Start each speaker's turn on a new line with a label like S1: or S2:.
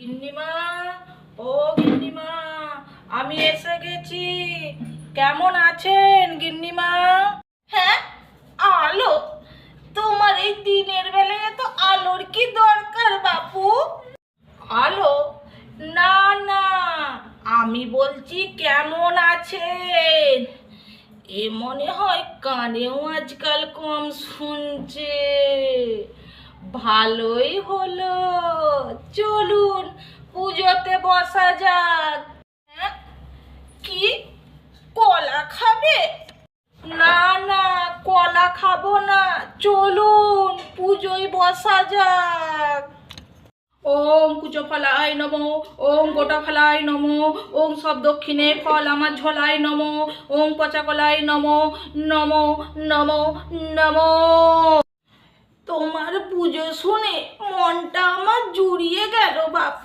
S1: গিন্নিমা, ও গিন্নিমা, আমি এসে গেছি। কেমন আছেন গিন্নিমা? হ্যাঁ, আলো? তোমার এই দিনের বেলায় এত আলোর কি দরকার বাপু? আলো? না না, আমি বলছি কেমন আছেন। এ মনে হয় কানেও আজকাল কম শুনছে। ভালোই হলো, চলুন পুজোতে বসা যাক। হ্যাঁ, কি কলা খাবে? না না, কলা খাবো না, চলুন পুজোয় বসা যাক। ওম কুচো ফলায় নমো, ওম গোটা ফলায় নমো, ওম সব দক্ষিণে ফল আমার ঝোলায় নমো, ওম পচা কলায় নমো নমো নমো নমো। তোমার পুজো শুনে মনটা আমার জুড়িয়ে গেল বাপ।